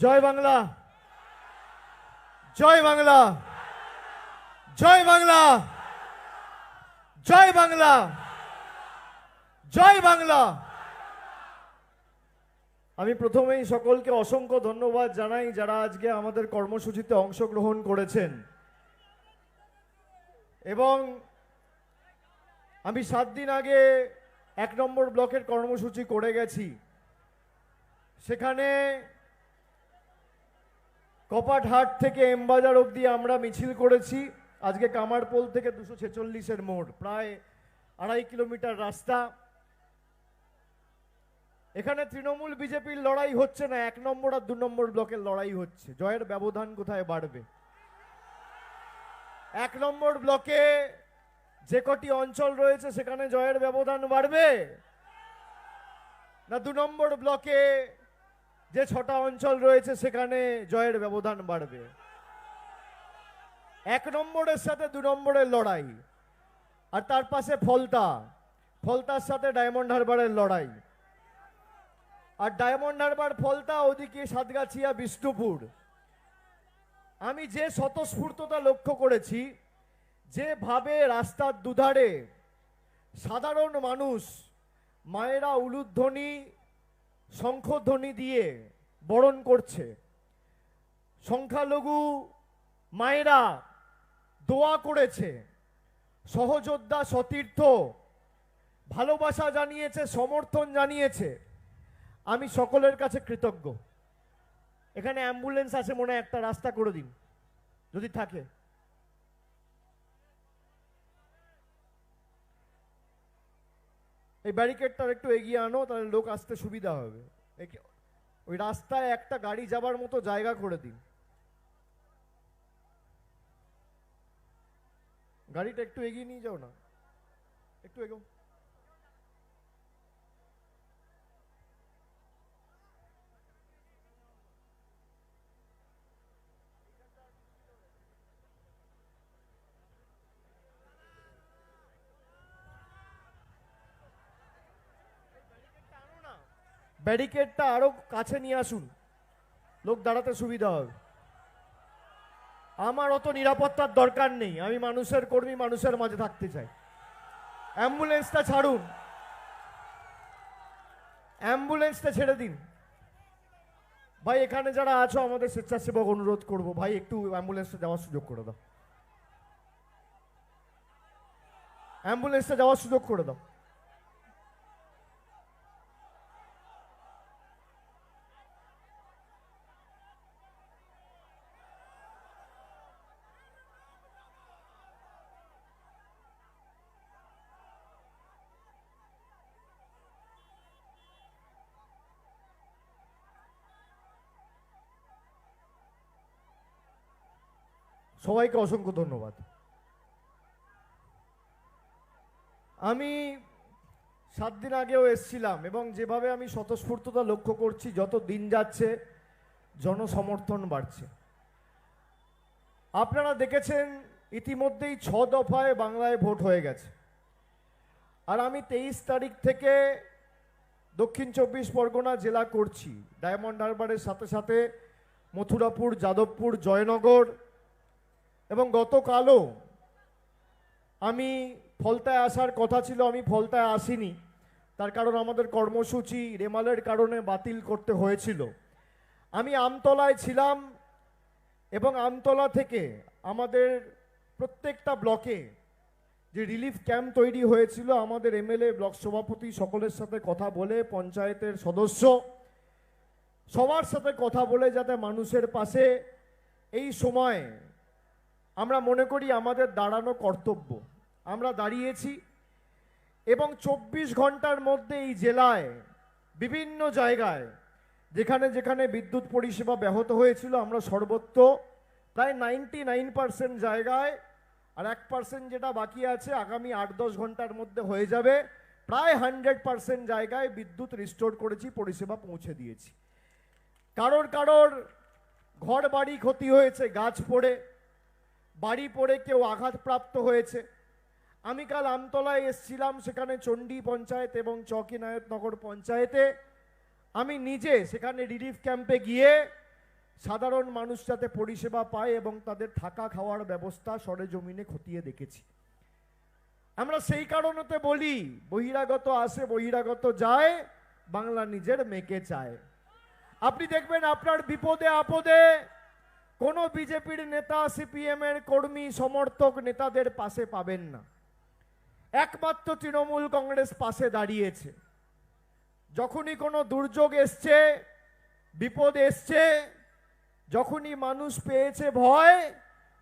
জয় বাংলা, জয় বাংলা, জয় বাংলা, জয় বাংলা, জয় বাংলা। আমি প্রথমেই সকলকে অসংখ্য ধন্যবাদ জানাই যারা আজকে আমাদের কর্মসূচিতে অংশগ্রহণ করেছেন। এবং আমি 7 দিন আগে 1 নম্বর ব্লকের কর্মসূচি করে গেছি। সেখানে কপাটহাট থেকে এমবাজার অবধি আমরা মিছিল করেছি। আজকে কামারপোল থেকে 246-এর মোড়, প্রায় 2.5 কিলোমিটার রাস্তা। এখানে তৃণমূল বিজেপির লড়াই হচ্ছে না, 1 নম্বর আর 2 নম্বর ব্লকের লড়াই হচ্ছে। জয়ের ব্যবধান কোথায় বাড়বে? 1 নম্বর ব্লকে যে কটি অঞ্চল রয়েছে সেখানে জয়ের ব্যবধান বাড়বে, না 2 নম্বর ব্লকে যে 6টা অঞ্চল রয়েছে সেখানে জয়ের ব্যবধান বাড়বে? 1 নম্বরের সাথে 2 নম্বরের লড়াই, আর তার পাশে ফলতার সাথে ডায়মন্ড হারবারের লড়াই। আর ডায়মন্ড হারবার, ফলতা, ওদিকে সাতগাছিয়া, বিষ্ণুপুর। আমি যে স্বতঃস্ফূর্ততা লক্ষ্য করেছি, যেভাবে রাস্তার দুধারে সাধারণ মানুষ মায়েরা উলুধ্বনি, শঙ্খধ্বনি দিয়ে বরণ করছে, সংখ্যালঘু মায়েরা দোয়া করেছে, সহযোদ্ধা সতীর্থ ভালোবাসা জানিয়েছে, সমর্থন জানিয়েছে, আমি সকলের কাছে কৃতজ্ঞ। এখানে অ্যাম্বুলেন্স আছে মনে হয়, একটা রাস্তা করে দিন যদি থাকে। এই ব্যারিকেডটা একটু এগিয়ে আনো, তাহলে লোক আসতে সুবিধা হবে। ওই রাস্তায় একটা গাড়ি যাবার মতো জায়গা করে দিন। গাড়িটা একটু এগিয়ে নিয়ে যাও না, একটু এগো। ব্যারিকেডটা আরো কাছে নিয়ে আসুন, লোক দাঁড়াতে সুবিধা হবে। আমার অত নিরাপত্তার দরকার নেই, আমি মানুষের কর্মী, মানুষের মাঝে থাকতে চাই। অ্যাম্বুলেন্সটা ছাড়ুন, অ্যাম্বুলেন্সটা ছেড়ে দিন। ভাই এখানে যারা আছো আমাদের স্বেচ্ছাসেবক, অনুরোধ করব ভাই একটু অ্যাম্বুলেন্সটা যাওয়ার সুযোগ করে দাও, অ্যাম্বুলেন্সটা যাওয়ার সুযোগ করে দাও। সবাইকে অসংখ্য ধন্যবাদ। আমি 7 দিন আগেও এসেছিলাম এবং যেভাবে আমি স্বতঃস্ফূর্ততা লক্ষ্য করছি, যত দিন যাচ্ছে জনসমর্থন বাড়ছে। আপনারা দেখেছেন ইতিমধ্যেই 6 দফায় বাংলায় ভোট হয়ে গেছে। আর আমি 23 তারিখ থেকে দক্ষিণ 24 পরগনা জেলা করছি, ডায়মন্ড হারবারের সাথে সাথে মথুরাপুর, যাদবপুর, জয়নগর, এবং গতকালও আমি ফলতায় আসার কথা ছিল, আমি ফলতায় আসিনি। তার কারণ আমাদের কর্মসূচি রেমালের কারণে বাতিল করতে হয়েছিল। আমি আমতলায় ছিলাম এবং আমতলা থেকে আমাদের প্রত্যেকটা ব্লকে যে রিলিফ ক্যাম্প তৈরি হয়েছিল, আমাদের এমএলএ, ব্লক সভাপতি সকলের সাথে কথা বলে, পঞ্চায়েতের সদস্য সবার সাথে কথা বলে, যাতে মানুষের পাশে এই সময় আমরা মনে করি আমাদের দাঁড়ানো কর্তব্য, আমরা দাঁড়িয়েছি। এবং 24 ঘন্টার মধ্যে এই জেলায় বিভিন্ন জায়গায় যেখানে যেখানে বিদ্যুৎ পরিষেবা ব্যাহত হয়েছিল, আমরা সর্বত্র প্রায় 99% জায়গায়, আর 1% যেটা বাকি আছে আগামী 8-10 ঘন্টার মধ্যে হয়ে যাবে, প্রায় 100% জায়গায় বিদ্যুৎ রিস্টোর করেছি, পরিষেবা পৌঁছে দিয়েছি। কারোর ঘর বাড়ি ক্ষতি হয়েছে, গাছ পড়ে, বাড়ি পড়ে কেউ আঘাতপ্রাপ্ত হয়েছে। আমি কাল আমতলায় এসেছিলাম, সেখানে চণ্ডী পঞ্চায়েত এবং চকিনায়তনগর পঞ্চায়েতে আমি নিজে সেখানে রিলিফ ক্যাম্পে গিয়ে সাধারণ মানুষ যাতে পরিষেবা পায় এবং তাদের থাকা খাওয়ার ব্যবস্থা সরেজমিনে খতিয়ে দেখেছি। আমরা সেই কারণেতে বলি, বহিরাগত আসে বহিরাগত যায়, বাংলা নিজের মেয়েকে চায়। আপনি দেখবেন আপনার বিপদে আপদে কোনো বিজেপির নেতা, সিপিএম এর কর্মী, সমর্থক নেতাদের পাশে পাবেন না। একমাত্র তৃণমূল কংগ্রেস পাশে দাঁড়িয়েছে। যখনই কোনো দুর্যোগ এসছে, বিপদ এসছে, যখনই মানুষ পেয়েছে ভয়,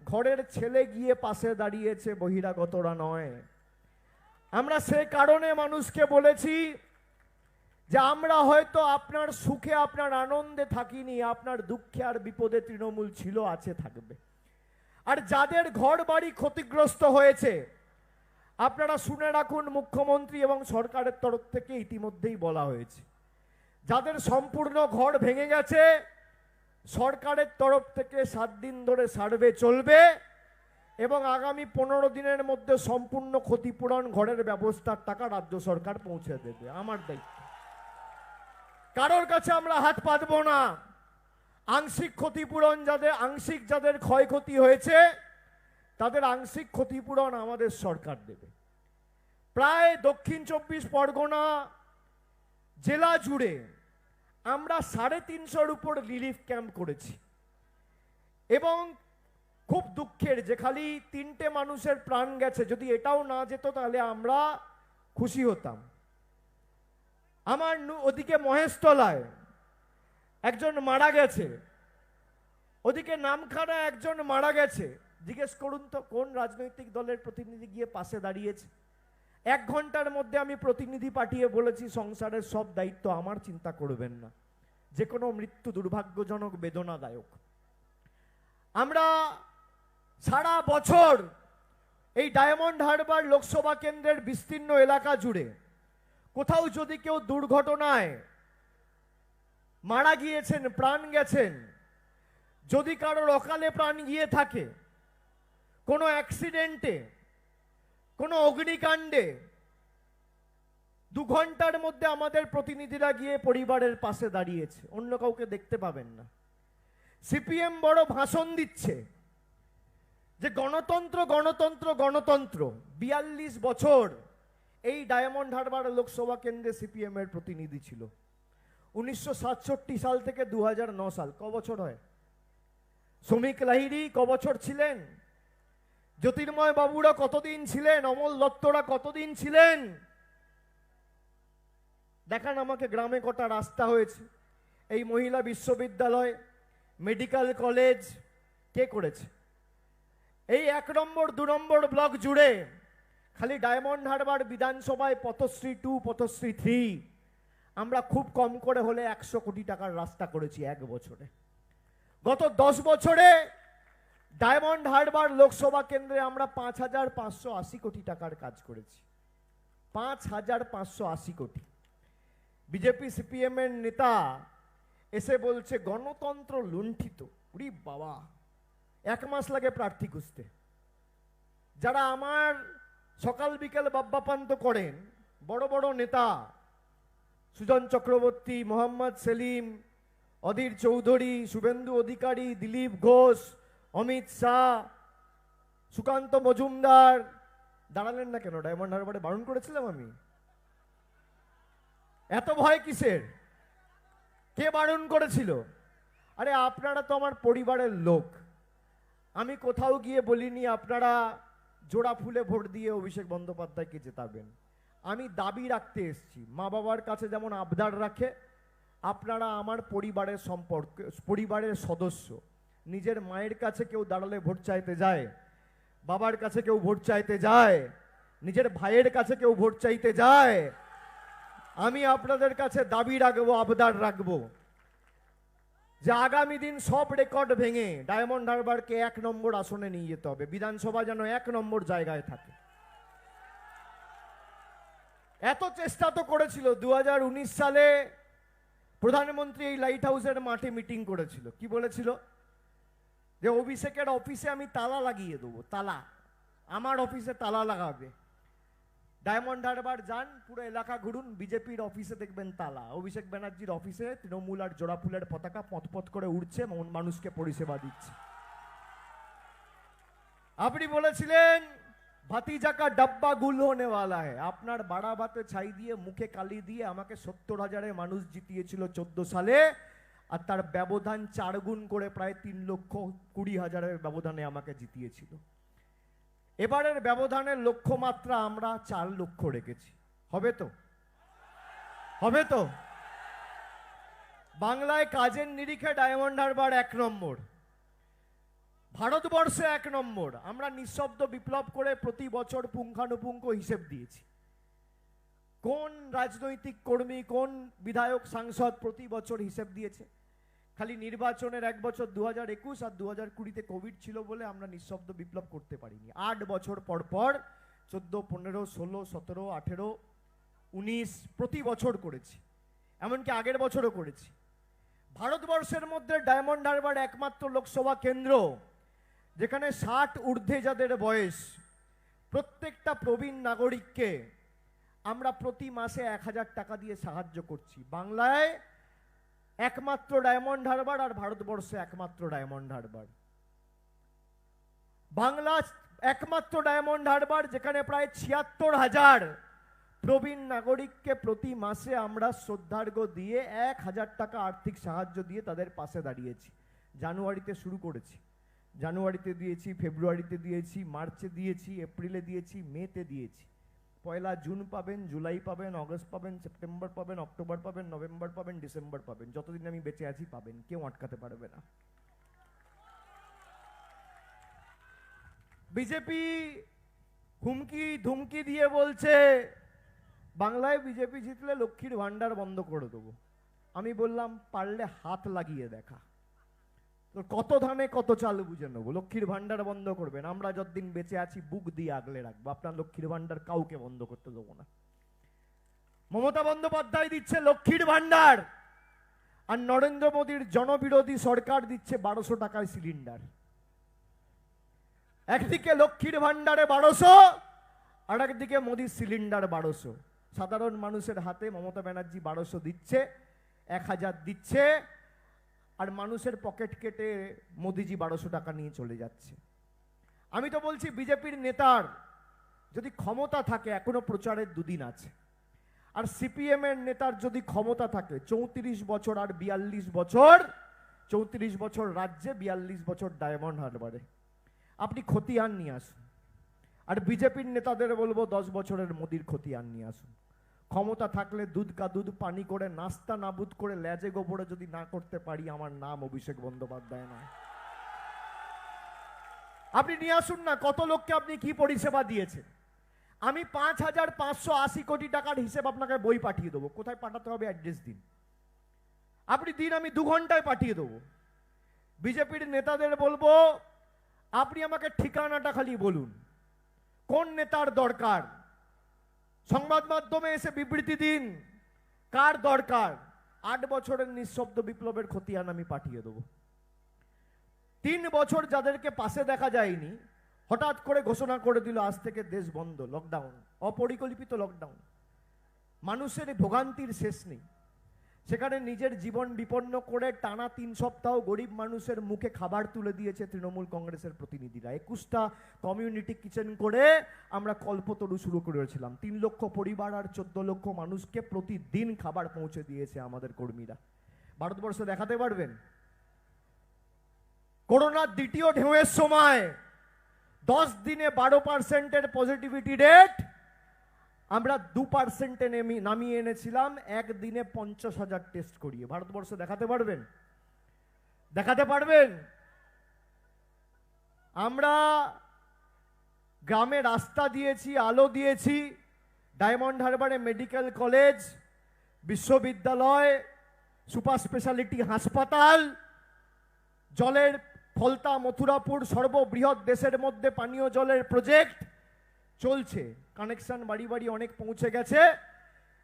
ঘরের ছেলে গিয়ে পাশে দাঁড়িয়েছে, বহিরাগতরা নয়। আমরা সে কারণে মানুষকে বলেছি যে আমরা হয়তো আপনার সুখে আপনার আনন্দে থাকিনি, আপনার দুঃখে আর বিপদে তৃণমূল ছিল, আছে, থাকবে। আর যাদের ঘর বাড়ি ক্ষতিগ্রস্ত হয়েছে, আপনারা শুনে রাখুন, মুখ্যমন্ত্রী এবং সরকারের তরফ থেকে ইতিমধ্যেই বলা হয়েছে, যাদের সম্পূর্ণ ঘর ভেঙে গেছে সরকারের তরফ থেকে 7 দিন ধরে সার্ভে চলবে এবং আগামী 15 দিনের মধ্যে সম্পূর্ণ ক্ষতিপূরণ, ঘরের ব্যবস্থার টাকা রাজ্য সরকার পৌঁছে দেবে। আমার দায়িত্ব, কারোর কাছে আমরা হাত পাতবো না। আংশিক ক্ষতিপূরণ যাদের ক্ষয়ক্ষতি হয়েছে তাদের আংশিক ক্ষতিপূরণ আমাদের সরকার দেবে। প্রায় দক্ষিণ 24 পরগনা জেলা জুড়ে আমরা 350-র উপর রিলিফ ক্যাম্প করেছি এবং খুব দুঃখের যে খালি 3টে মানুষের প্রাণ গেছে, যদি এটাও না যেত তাহলে আমরা খুশি হতাম। আমার ওদিকে মহেশতলায় একজন মারা গেছে, ওদিকে নামখানা একজন মারা গেছে। জিজ্ঞেস করুন তো কোন রাজনৈতিক দলের প্রতিনিধি গিয়ে পাশে দাঁড়িয়েছে? 1 ঘন্টার মধ্যে আমি প্রতিনিধি পাঠিয়ে বলেছি সংসারের সব দায়িত্ব আমার, চিন্তা করবেন না। যে কোনো মৃত্যু দুর্ভাগ্যজনক, বেদনাদায়ক। আমরা সারা বছর এই ডায়মন্ড হারবার লোকসভা কেন্দ্রের বিস্তীর্ণ এলাকা জুড়ে কোথাও যদি কেউ দুর্ঘটনায় মারা গিয়েছেন, প্রাণ গেছেন, যদি কারোর অকালে প্রাণ গিয়ে থাকে, কোনো অ্যাক্সিডেন্টে, কোনো অগ্নিকাণ্ডে, 2 ঘন্টার মধ্যে আমাদের প্রতিনিধিরা গিয়ে পরিবারের পাশে দাঁড়িয়েছে। অন্য কাউকে দেখতে পাবেন না। সিপিএম বড় ভাষণ দিচ্ছে যে গণতন্ত্র গণতন্ত্র গণতন্ত্র। 42 বছর এই ডায়মন্ড হারবার লোকসভা কেন্দ্রে সিপিএম এর প্রতিনিধি ছিল। 1967 সাল থেকে 2009 সাল, ক বছর হয়? শ্রমিক লাহিড়ী ক বছর ছিলেন? জ্যোতির্ময় বাবুরা কতদিন ছিলেন? অমল দত্তরা কতদিন ছিলেন? দেখান আমাকে গ্রামে কটা রাস্তা হয়েছে, এই মহিলা বিশ্ববিদ্যালয়, মেডিকেল কলেজ কে করেছে? এই 1 নম্বর 2 নম্বর ব্লক জুড়ে খালি ডায়মন্ড হারবার বিধানসভায় পথশ্রী 2, পথশ্রী 3 আমরা খুব কম করে হলে 100 কোটি টাকার রাস্তা করেছি 1 বছরে। গত 10 বছরে ডায়মন্ড হারবার লোকসভা কেন্দ্রে আমরা 5580 কোটি টাকার কাজ করেছি। 5580 কোটি। বিজেপি সিপিএম এর নেতা এসে বলছে গণতন্ত্র লুণ্ঠিত। উরি বাবা, 1 মাস লাগে প্রার্থী খুঁজতে। যারা আমার সকাল বিকেল বাব্যাপান্ত করেন, বড় বড় নেতা, সুজন চক্রবর্তী, মোহাম্মদ সেলিম, অধীর চৌধুরী, শুভেন্দু অধিকারী, দিলীপ ঘোষ, অমিত শাহ, সুকান্ত মজুমদার, দাঁড়ালেন না কেন? ডায়মন্ড হারবারে বারণ করেছিলাম আমি। এত ভয় কিসের? কে বারণ করেছিল? আরে আপনারা তো আমার পরিবারের লোক। আমি কোথাও গিয়ে বলিনি আপনারা জোড়া ফুলে ভোট দিয়ে অভিষেক বন্দ্যোপাধ্যায়কে জেতাবেন। আমি দাবি রাখতে এসেছি, মা বাবার কাছে যেমন আবদার রাখে, আপনারা আমার পরিবারের সম্পর্ক, পরিবারের সদস্য। নিজের মায়ের কাছে কেউ দাঁড়ালে ভোট চাইতে যায়, বাবার কাছে কেউ ভোট চাইতে যায়, নিজের ভাইয়ের কাছে কেউ ভোট চাইতে যায়। আমি আপনাদের কাছে দাবি রাখবো, আবদার রাখবো যে আগামী দিন সব রেকর্ড ভেঙে ডায়মন্ড হারবারকে 1 নম্বর আসনে নিয়ে যেতে হবে। বিধানসভা যেন 1 নম্বর জায়গায় থাকে। এত চেষ্টা তো করেছিল। 2019 সালে প্রধানমন্ত্রী এই লাইট হাউসের মাঠে মিটিং করেছিল। কি বলেছিল? যে অভিষেকের অফিসে আমি তালা লাগিয়ে দেবো। তালা, আমার অফিসে তালা লাগাবে। ডায়মন্ড হারবার যান, পুরো এলাকা ঘুরুন, বিজেপির অফিসে দেখবেন তালা, অভিষেক ব্যানার্জির অফিসে তৃণমূল আর জোড়া ফুলের পতাকা পথ করে উঠছে, মানুষকে পরিষেবা দিচ্ছে। আপনি বলেছিলেন ভাতিজা কা ডাব্বা গুল হোনে ওয়ালা হ্যায়, আপনার বাড়া ভাতে ছাই দিয়ে মুখে কালি দিয়ে আমাকে 70,000 মানুষ জিতিয়েছিল 14 সালে, আর তার ব্যবধান 4 গুণ করে প্রায় 3,20,000 ব্যবধানে আমাকে জিতিয়েছিল। এবারের ব্যবধানের লক্ষ্যমাত্রা আমরা 4 লক্ষ রেখেছি। হবে তো? হবে তো? বাংলায় কাজের নিরিখে ডায়মন্ড হারবার 1 নম্বর, ভারতবর্ষে 1 নম্বর। আমরা নিঃশব্দ বিপ্লব করে প্রতি বছর পুঙ্খানুপুঙ্খ হিসেব দিয়েছি। কোন রাজনৈতিক কর্মী, কোন বিধায়ক, সাংসদ প্রতি বছর হিসেব দিয়েছে? খালি নির্বাচনের 1 বছর 2021 আর 2020-তে কোভিড ছিল বলে আমরা নিঃশব্দ বিপ্লব করতে পারিনি। 8 বছর পর পর 14, 15, 16, 17, 18, 19 প্রতি বছর করেছি, এমনকি আগের বছরও করেছি। ভারতবর্ষের মধ্যে ডায়মন্ড হারবার একমাত্র লোকসভা কেন্দ্র যেখানে 60 ঊর্ধ্বে যাদের বয়স, প্রত্যেকটা প্রবীণ নাগরিককে আমরা প্রতি মাসে 1000 টাকা দিয়ে সাহায্য করছি। বাংলায় একমাত্র ডায়মন্ড হারবার, আর ভারতবর্ষে একমাত্র ডায়মন্ড হারবার। বাংলা একমাত্র ডায়মন্ড হারবার যেখানে প্রায় 76,000 প্রবীণ নাগরিককে প্রতি মাসে আমরা শ্রদ্ধার্ঘ্য দিয়ে 1000 টাকা আর্থিক সাহায্য দিয়ে তাদের পাশে দাঁড়িয়েছি। জানুয়ারিতে শুরু করেছি, জানুয়ারিতে দিয়েছি, ফেব্রুয়ারিতে দিয়েছি, মার্চে দিয়েছি, এপ্রিলে দিয়েছি, মেতে দিয়েছি। 1 জুন পাবেন, জুলাই পাবেন, অগস্ট পাবেন, সেপ্টেম্বর পাবেন, অক্টোবর পাবেন, নভেম্বর পাবেন, ডিসেম্বর পাবেন। যতদিন আমি বেঁচে আছি পাবেন, কেউ আটকাতে পারবে না। বিজেপি হুমকি ধুমকি দিয়ে বলছে বাংলায় বিজেপি জিতলে লক্ষ্মীর ভান্ডার বন্ধ করে দেবো। আমি বললাম পারলে হাত লাগিয়ে দেখা, তো কত ধানে কত চাল বুঝে নেবো। লক্ষ্মীর ভান্ডার বন্ধ করবেন, আমরা যতদিন বেঁচে আছি বুক দিয়ে আগলে রাখবো। আপনার লক্ষ্মীর ভান্ডার কাউকে বন্ধ করতে দেবো না। মমতা বন্দ্যোপাধ্যায় দিচ্ছে লক্ষ্মীর ভান্ডার, আর নরেন্দ্র মোদীর জনবিরোধী সরকার দিচ্ছে 1200 টাকায় সিলিন্ডার। একদিকে লক্ষ্মীর ভান্ডারে 1200, আর একদিকে মোদীর সিলিন্ডার 1200। সাধারণ মানুষের হাতে মমতা ব্যানার্জি 1200 দিচ্ছে, 1000 দিচ্ছে, আর মানুষের পকেট কেটে মোদিজি 1200 টাকা নিয়ে চলে যাচ্ছে। আমি তো বলছি বিজেপির নেতার যদি ক্ষমতা থাকে, এখনো প্রচারের 2 দিন আছে, আর সিপিএম এর নেতার যদি ক্ষমতা থাকে 34 বছর আর 42 বছর, 34 বছর রাজ্যে, 42 বছর ডায়মন্ড হারবারে, আপনি খতিয়ান নিয়ে আসুন। আর বিজেপির নেতাদের বলবো 10 বছরের মোদির খতিয়ান নিয়ে আসুন। ক্ষমতা থাকলে দুধ কা দুধ পানি করে, নাস্তা নাবুদ করে, লেজে গোবরে যদি না করতে পারি, আমার নাম অভিষেক বন্দ্যোপাধ্যায় নয়। আপনি নিয়ে আসুন না, কত লোককে আপনি কি পরিষেবা দিয়েছেন। আমি 5,580 কোটি টাকার হিসেব আপনাকে বই পাঠিয়ে দেবো, কোথায় পাঠাতে হবে অ্যাড্রেস দিন, আপনি দিন, আমি 2 ঘন্টায় পাঠিয়ে দেবো। বিজেপির নেতাদের বলবো আপনি আমাকে ঠিকানাটা খালি বলুন, কোন নেতার দরকার, সংবাদ মাধ্যমে এসে বিবৃতি দিন কার দরকার। 8 বছরের নিঃশব্দ বিপ্লবের খতিয়ান আমি পাঠিয়ে দেবো। 3 বছর যাদেরকে পাশে দেখা যায়নি, হঠাৎ করে ঘোষণা করে দিল আজ থেকে দেশ বন্ধ, লকডাউন, অপরিকল্পিত লকডাউন। মানুষের ভোগান্তির শেষ নেই, সেখানে নিজের জীবন বিপন্ন করে টানা 3 সপ্তাহ গরিব মানুষের মুখে খাবার তুলে দিয়েছে তৃণমূল কংগ্রেসের প্রতিনিধিরা। 21টা কমিউনিটি কিচেন করে আমরা কল্পতরু শুরু করেছিলাম। 3 লক্ষ পরিবার আর 14 লক্ষ মানুষকে প্রতিদিন খাবার পৌঁছে দিয়েছে আমাদের কর্মীরা। ভারতবর্ষে দেখাতে পারবেন করোনার দ্বিতীয় ঢেউয়ের সময় 10 দিনে 12% পজিটিভিটি রেট আমরা 2% নামিয়ে এনেছিলাম, একদিনে 50,000 টেস্ট করিয়ে। ভারতবর্ষে দেখাতে পারবেন? দেখাতে পারবেন? আমরা গ্রামে রাস্তা দিয়েছি, আলো দিয়েছি, ডায়মন্ড হারবারে মেডিকেল কলেজ, বিশ্ববিদ্যালয়, সুপার স্পেশালিটি হাসপাতাল, জলের ফলতা মথুরাপুর সর্ববৃহৎ দেশের মধ্যে পানীয় জলের প্রজেক্ট চলছে, কানেকশন বাড়ি বাড়ি অনেক পৌঁছে গেছে।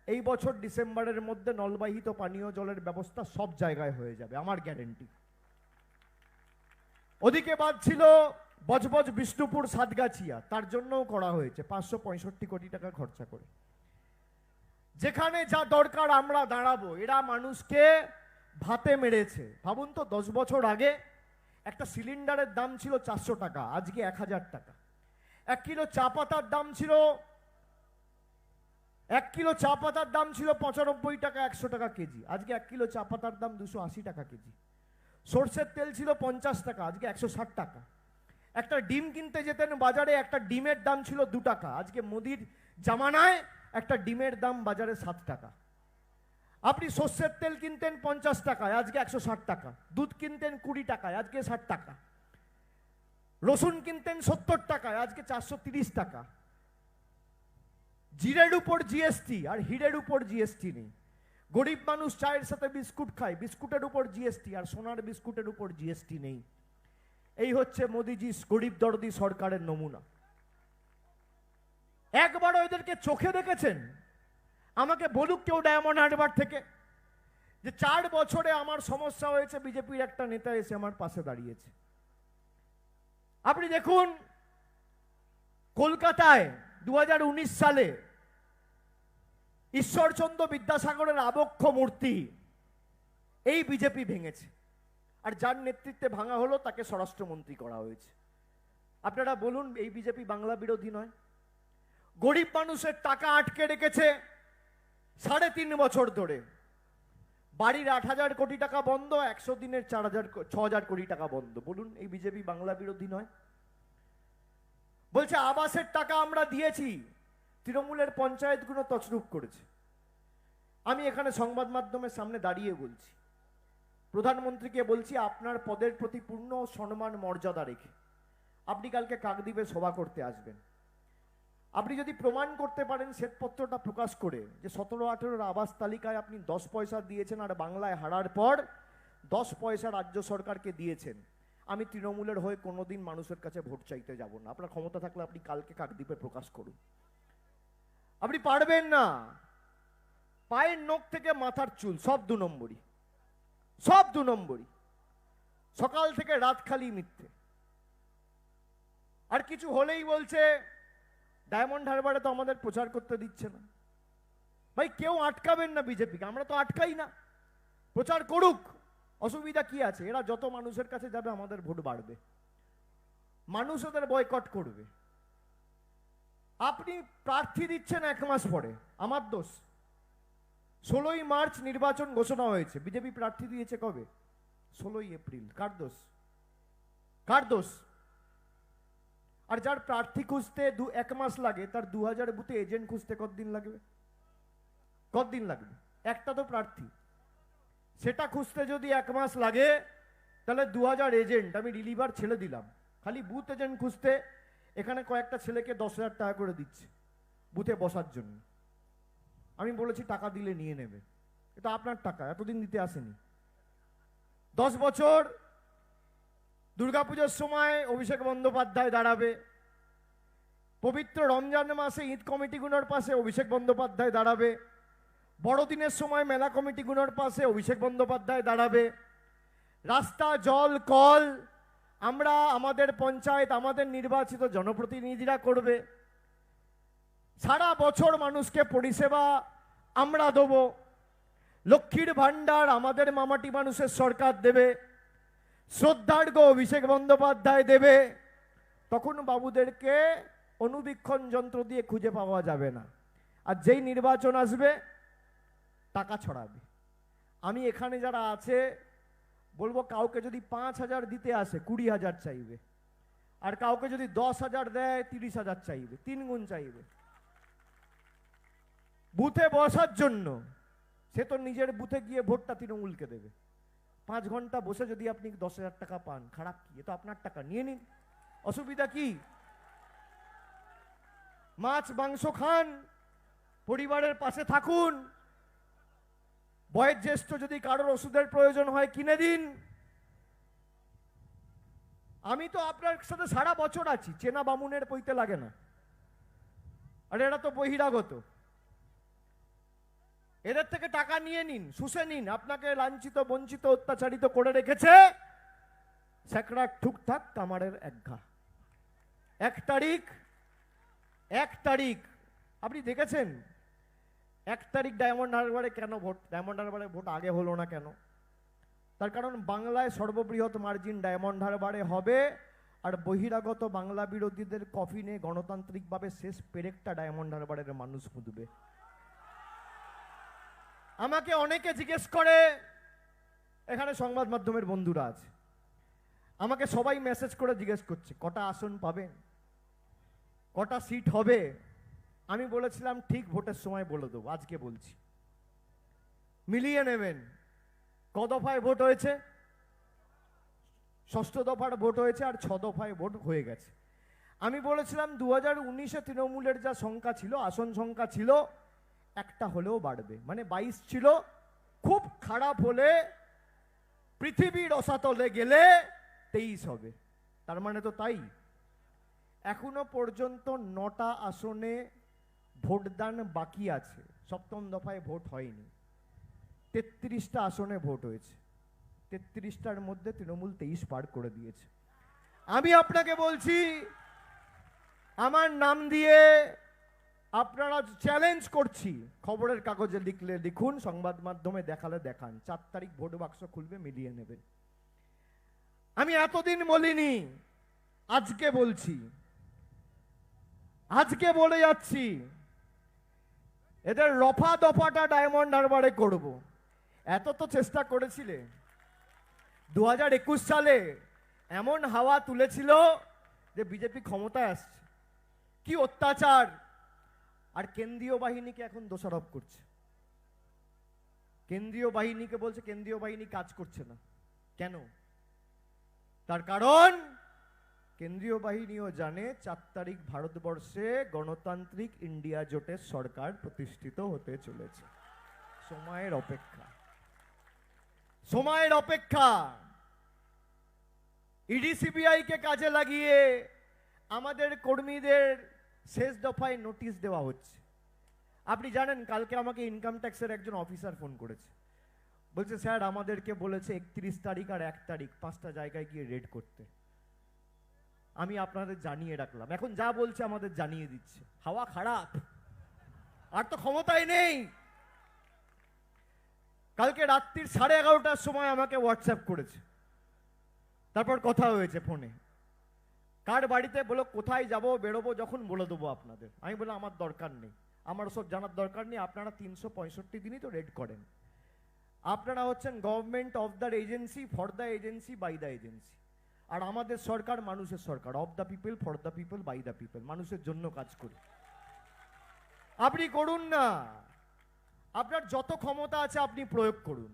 এই বছর ডিসেম্বরের মধ্যে নলবাহিত পানীয় জলের ব্যবস্থা সব জায়গায় হয়ে যাবে, আমার গ্যারেন্টি। ওদিকে বাদ ছিল বজবজ বিষ্ণুপুর সাতগাছিয়া, তার জন্যও করা হয়েছে 565 কোটি টাকা খরচা করে। যেখানে যা দরকার আমরা দাঁড়াবো। এরা মানুষকে ভাতে মেরেছে। ভাবুন তো, 10 বছর আগে একটা সিলিন্ডারের দাম ছিল 400 টাকা, আজকে 1000 টাকা। 1 কিলো চা পাতার দাম ছিল 95 টাকা, 100 টাকা কেজি, আজকে 1 কিলো চা পাতার দাম 280 টাকা কেজি। সর্ষের তেল ছিল 50 টাকা, আজকে 160 টাকা। একটা ডিম কিনতে যেতেন বাজারে, একটা ডিমের দাম ছিল 2 টাকা, আজকে মোদির জামানায় একটা ডিমের দাম বাজারে 7 টাকা। আপনি সর্ষের তেল কিনতেন 50 টাকায়, আজকে 160 টাকা। দুধ কিনতেন 20 টাকায়, আজকে 60 টাকা। রসুন কিনতেন 70 টাকায়, আজকে 430 টাকা। জিরের উপর জিএসটি আর হিরের উপর জিএসটি নেই। গরিব মানুষ চায়ের সাথে বিস্কুট খায়, বিস্কুটের উপর জিএসটি, আর সোনার বিস্কুটের উপর জিএসটি নেই। এই হচ্ছে মোদিজি গরিব দরদি সরকারের নমুনা। একবারও এদেরকে চোখে দেখেছেন? আমাকে বলুক কেউ ডায়মন্ড হারবার থেকে যে 4 বছরে আমার সমস্যা হয়েছে, বিজেপির একটা নেতা এসে আমার পাশে দাঁড়িয়েছে। আপনি দেখুন, কলকাতায় 2019 সালে ঈশ্বরচন্দ্র বিদ্যাসাগরের আবক্ষ মূর্তি এই বিজেপি ভেঙেছে, আর যার নেতৃত্বে ভাঙা হলো তাকে স্বরাষ্ট্রমন্ত্রী করা হয়েছে। আপনারা বলুন, এই বিজেপি বাংলা বিরোধী নয়? গরিব মানুষের টাকা আটকে রেখেছে 3.5 বছর ধরে। বাড়ির 8,000 কোটি টাকা বন্ধ, 100 দিনের 6,000 কোটি টাকা বন্ধ। বলুন, এই বিজেপি বাংলা বিরোধী নয়? বলছে আবাসের টাকা আমরা দিয়েছি, তৃণমূলের পঞ্চায়েতগুলো তছরূপ করেছে। আমি এখানে সংবাদ মাধ্যমের সামনে দাঁড়িয়ে বলছি, প্রধানমন্ত্রীকে বলছি, আপনার পদের প্রতি পূর্ণ সম্মান মর্যাদা রেখে আপনি কালকে কাকদ্বীপে সভা করতে আসবেন। আপনি যদি প্রমাণ করতে পারেন শ্বেতপত্রটা প্রকাশ করে যে 17-18 আবাস তালিকায় আপনি 10 পয়সা দিয়েছেন, আর বাংলায় হারার পর 10 পয়সা রাজ্য সরকারকে দিয়েছেন, আমি তৃণমূলের হয়ে কোনোদিন মানুষের কাছে ভোট চাইতে যাব না। আপনার ক্ষমতা থাকলে আপনি কালকে কাকদ্বীপে প্রকাশ করুন। আপনি পারবেন না। পায়ের নখ থেকে মাথার চুল সব 2 নম্বরই, সব 2 নম্বরই। সকাল থেকে রাত খালি মিথ্যে। আর কিছু হলেই বলছে ডায়মন্ড হারবারে তো আমাদের প্রচার করতে দিচ্ছে না। ভাই, কেউ আটকাবেন না বিজেপিকে, আমরা তো আটকাই না। প্রচার করুক, অসুবিধা কি আছে? এরা যত মানুষের কাছে যাবে আমাদের ভোট বাড়বে, মানুষ ওদের বয়কট করবে। আপনি প্রার্থী দিচ্ছেন 1 মাস পরে, আমার দোষ? 16ই মার্চ নির্বাচন ঘোষণা হয়েছে, বিজেপি প্রার্থী দিয়েছে কবে? 16ই এপ্রিল। কার দোষ? কার দোষ? আর যার প্রার্থী খুঁজতে 1 মাস লাগে, তার 2000 বুথে এজেন্ট খুঁজতে কতদিন লাগবে? কতদিন লাগবে? একটা তো প্রার্থী, সেটা খুঁজতে যদি 1 মাস লাগে, তাহলে 2000 এজেন্ট আমি রিলিভার ছেড়ে দিলাম। খালি বুথ এজেন্ট খুঁজতে এখানে কয়েকটা ছেলেকে 10,000 টাকা করে দিচ্ছে বুথে বসার জন্য। আমি বলেছি টাকা দিলে নিয়ে নেবে, এটা আপনার টাকা, এতদিন দিতে আসেনি। 10 বছর দুর্গাপুজোর সময় অভিষেক বন্দ্যোপাধ্যায় দাঁড়াবে, পবিত্র রমজান মাসে ঈদ কমিটিগুলোর পাশে অভিষেক বন্দ্যোপাধ্যায় দাঁড়াবে, বড়দিনের সময় মেলা কমিটিগুলোর পাশে অভিষেক বন্দ্যোপাধ্যায় দাঁড়াবে। রাস্তা, জল, কল আমরা, আমাদের পঞ্চায়েত, আমাদের নির্বাচিত জনপ্রতিনিধিরা করবে। সারা বছর মানুষকে পরিষেবা আমরা দেব। লক্ষ্মীর ভান্ডার আমাদের মামাটি মানুষের সরকার দেবে, শ্রদ্ধার্ঘ্য অভিষেক বন্দ্যোপাধ্যায় দেবে। তখন বাবুদেরকে অনুবীক্ষণ যন্ত্র দিয়ে খুঁজে পাওয়া যাবে না। আর যেই নির্বাচন আসবে, টাকা ছড়াবে। আমি এখানে যারা আছে বলবো, কাউকে যদি 5,000 দিতে আসে 20,000 চাইবে, আর কাউকে যদি 10,000 দেয় 30,000 চাইবে, 3 গুণ চাইবে বুথে বসার জন্য। সে তো নিজের বুথে গিয়ে ভোটটা তৃণমূলকে দেবে। 5 ঘন্টা বসে যদি আপনি 10,000 টাকা পান, খারাপ কি? এ তো আপনার টাকা, নিয়ে নিন, অসুবিধা কি? মাছ মাংস খান, পরিবারের পাশে থাকুন, বয়োজ্যেষ্ঠ যদি কারোর ওষুধের প্রয়োজন হয় কিনে দিন। আমি তো আপনার সাথে সারা বছর আছি, চেনা বামুনের পইতে লাগে না। আর এরা তো বহিরাগত, এদের থেকে টাকা নিয়ে নিন, শুষে নিন। আপনাকে লাঞ্ছিত, বঞ্চিত, অত্যাচারিত করে রেখেছে। স্যাকড়ার ঠুকঠাক কামারের একঘা। 1 তারিখ আপনি দেখেছেন 1 তারিখ ডায়মন্ড হারবারে কেন ভোট? ডায়মন্ড হারবারে ভোট আগে হলো না কেন? তার কারণ বাংলায় সর্ববৃহৎ মার্জিন ডায়মন্ড হারবারে হবে, আর বহিরাগত বাংলা বিরোধীদের কফিনে গণতান্ত্রিকভাবে শেষ পেরেকটা ডায়মন্ড হারবারের মানুষ ফুঁদবে। আমাকে অনেকে জিজ্ঞেস করে, এখানে সংবাদ মাধ্যমের বন্ধুরা আছে, আমাকে সবাই মেসেজ করে জিজ্ঞেস করছে কটা আসন পাবেন, কটা সিট হবে। আমি বলেছিলাম ঠিক ভোটের সময় বলে দেবো, আজকে বলছি, মিলিয়ে নেবেন। ক দফায় ভোট হয়েছে? 6ষ্ঠ দফার ভোট হয়েছে, আর 6 দফায় ভোট হয়ে গেছে। আমি বলেছিলাম 2019-এ তৃণমূলের যা সংখ্যা ছিল, আসন সংখ্যা ছিল, একটা হলেও বাড়বে, মানে 22 ছিল, খুব খারাপ হলে পৃথিবীর রসাতলে গেলে 23 হবে। তার মানে তো তাই। এখনো পর্যন্ত 9টা আসনে ভোটদান বাকি আছে, 7ম দফায় ভোট হয়নি। 33টা আসনে ভোট হয়েছে, 33টার মধ্যে তৃণমূল 23 পার করে দিয়েছে। আমি আপনাকে বলছি, আমার নাম দিয়ে আপনারা চ্যালেঞ্জ করছি, খবরের কাগজে লিখলে লিখুন, সংবাদ মাধ্যমে দেখালে দেখান, 4 তারিখ ভোট বাক্স খুলবে, মিলিয়ে নেবেন। আমি এতদিন বলিনি, আজকে বলছি, আজকে বলে যাচ্ছি, এদের রফা দফাটা ডায়মন্ড হারবারে করব। এত তো চেষ্টা করেছিলে, 2021 সালে এমন হাওয়া তুলেছিল যে বিজেপি ক্ষমতায় আসছে, কি অত্যাচার, আর কেন্দ্রীয় বাহিনীকে এখন দোষারোপ করছে। কেন্দ্রীয় বাহিনীকে বলছে কেন্দ্রীয় বাহিনী কাজ করছে না। কেন? তার কারণ কেন্দ্রীয় বাহিনীও জানে 4 তারিখ ভারতবর্ষে গণতান্ত্রিক ইন্ডিয়া জোটের সরকার প্রতিষ্ঠিত হতে চলেছে। সময়ের অপেক্ষা, সময়ের অপেক্ষা। ইডি সিবিআই কে কাজে লাগিয়ে আমাদের কর্মীদের শেষ দফায় নোটিশ দেওয়া হচ্ছে। আপনি জানেন, কালকে আমাকে ইনকাম ট্যাক্সের একজন অফিসার ফোন করেছে, বলছে স্যার আমাদেরকে বলেছে 31 তারিখ আর 1 তারিখ 5টা জায়গায় গিয়ে রেড করতে। আমি আপনাদের জানিয়ে রাখলাম, এখন যা বলছে আমাদের জানিয়ে দিচ্ছে। হাওয়া খারাপ, আর তো ক্ষমতায় নেই। কালকে রাত্রির 11:30টার সময় আমাকে হোয়াটসঅ্যাপ করেছে, তারপর কথা হয়েছে ফোনে, কার বাড়িতে, বলো কোথায় যাব, বেরোবো যখন বলে দেবো আপনাদের। আমি বললাম আমার দরকার নেই, আমার সব জানার দরকার নেই, আপনারা 365 দিনই তো রেড করেন। আপনারা হচ্ছেন government of the agency, for the agency, by the agency. আর আমাদের সরকার মানুষের সরকার, of the people, for the people, by the people, মানুষের জন্য কাজ করি। আপনি করুন না, আপনার যত ক্ষমতা আছে আপনি প্রয়োগ করুন।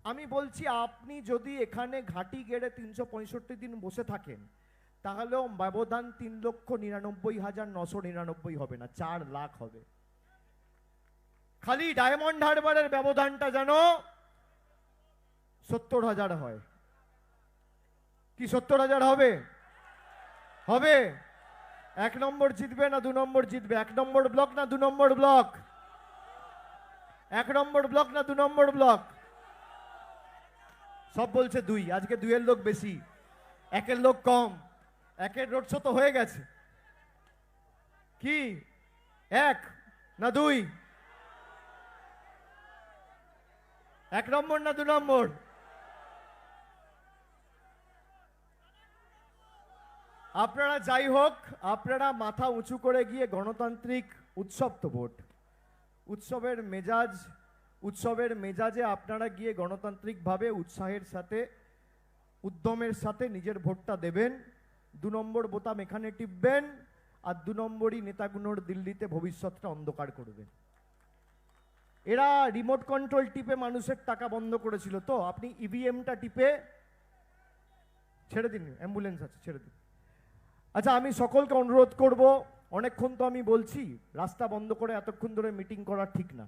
আমি বলছি, আপনি যদি এখানে ঘাঁটি গেড়ে 365 দিন বসে থাকেন, তাহলেও ব্যবধান 3,99,999 হবে না, 4 লাখ হবে। খালি ডায়মন্ড হারবারের ব্যবধানটা যেন 70,000 হয়। কি 70,000 হবে? হবে। 1 নম্বর জিতবে না 2 নম্বর জিতবে? 1 নম্বর ব্লক না 2 নম্বর ব্লক? 1 নম্বর ব্লক না 2 নম্বর ব্লক? সব বলছে 2, আজকে 2 এর লোক বেশি, 1 এর লোক কম। 1 এর রোড শো তো হয়ে গেছে। কি 1 না 2? 1 নম্বর না 2 নম্বর? আপনারা যাই হোক, আপনারা মাথা উঁচু করে গিয়ে গণতান্ত্রিক উৎসব তো ভোট, উৎসবের মেজাজে আপনারা গিয়ে গণতান্ত্রিকভাবে উৎসাহের সাথে, উদ্যমের সাথে নিজের ভোটটা দেবেন। 2 নম্বর বোতাম এখানে টিপবেন, আর 2 নম্বরই নেতাগুলোর দিল্লিতে ভবিষ্যৎটা অন্ধকার করবেন। এরা রিমোট কন্ট্রোল টিপে মানুষের টাকা বন্ধ করেছিল তো, আপনি ইভিএমটা টিপে ছেড়ে দিন, অ্যাম্বুলেন্স আছে ছেড়ে দিন। আচ্ছা, আমি সকলকে অনুরোধ করব, অনেকক্ষণ তো আমি বলছি, রাস্তা বন্ধ করে এতক্ষণ ধরে মিটিং করা ঠিক না,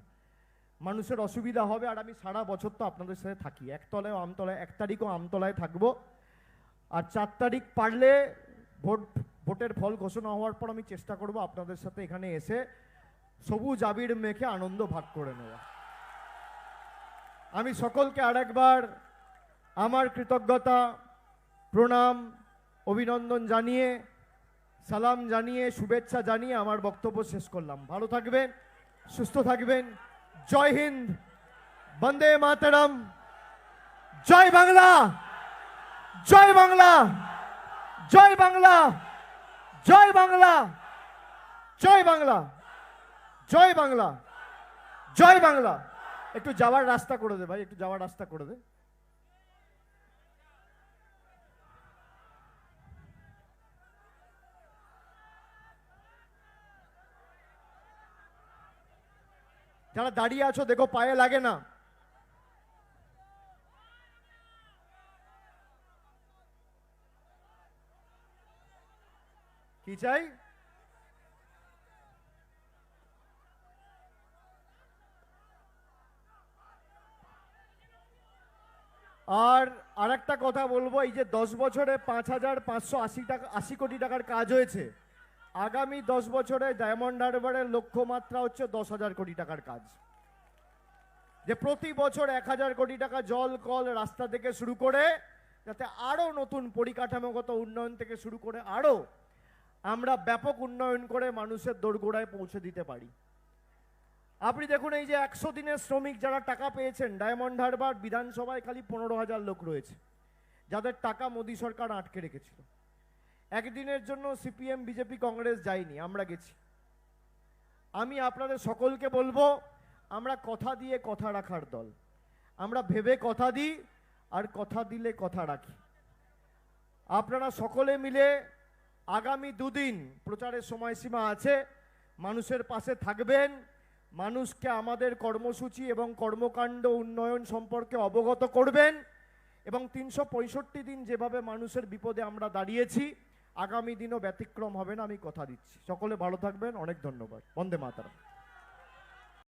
মানুষের অসুবিধা হবে। আর আমি সারা বছর তো আপনাদের সাথে থাকি, একতলায় আমতলায়, 1 তারিখও আমতলায় থাকবো। আর 4 তারিখ পারলে ভোটের ফল ঘোষণা হওয়ার পর আমি চেষ্টা করব আপনাদের সাথে এখানে এসে সবুজ আবির মেখে আনন্দ ভাগ করে নেওয়া। আমি সকলকে আরেকবার আমার কৃতজ্ঞতা, প্রণাম, অভিনন্দন জানিয়ে সালাম জানিয়ে শুভেচ্ছা জানিয়ে আমার বক্তব্য শেষ করলাম। ভালো থাকবেন, সুস্থ থাকবেন। জয় হিন্দ, বন্দে মাতরম, জয় বাংলা, জয় বাংলা, জয় বাংলা, জয় বাংলা, জয় বাংলা, জয় বাংলা, জয় বাংলা। একটু যাওয়ার রাস্তা করে দে ভাই, একটু যাওয়ার রাস্তা করে দে। যারা দাঁড়িয়ে আছো দেখো পায়ে লাগে না। কি চাই? আর একটা কথা বলবো, এই যে 10 বছরে 5,580 কোটি টাকার কাজ হয়েছে, আগামী 10 বছরে ডায়মন্ড হারবারের লক্ষ্যমাত্রা হচ্ছে 10,000 কোটি টাকার কাজ। যে প্রতি বছর 1,000 কোটি টাকা জল, কল, রাস্তা থেকে শুরু করে যাতে আরো নতুন পরিকাঠামোগত উন্নয়ন থেকে শুরু করে আরো আমরা ব্যাপক উন্নয়ন করে মানুষের দোরগোড়ায় পৌঁছে দিতে পারি। আপনি দেখুন, এই যে 100 দিনের শ্রমিক যারা টাকা পেয়েছেন, ডায়মন্ড হারবার বিধানসভায় খালি 15,000 লোক রয়েছে যাদের টাকা মোদী সরকার আটকে রেখেছিল। একদিনের জন্য সিপিএম, বিজেপি, কংগ্রেস যায়নি, আমরা গেছি। আমি আপনাদের সকলকে বলবো, আমরা কথা দিয়ে কথা রাখার দল। আমরা ভেবে কথা দিই আর কথা দিলে কথা রাখি। আপনারা সকলে মিলে আগামী 2 দিন প্রচারের সময়সীমা আছে, মানুষের পাশে থাকবেন, মানুষকে আমাদের কর্মসূচি এবং কর্মকাণ্ড উন্নয়ন সম্পর্কে অবগত করবেন এবং 365 দিন যেভাবে মানুষের বিপদে আমরা দাঁড়িয়েছি, আগামী দিনও ব্যতিক্রম হবে না, আমি কথা দিচ্ছি। সকলে ভালো থাকবেন, অনেক ধন্যবাদ। বন্দে মাতরম।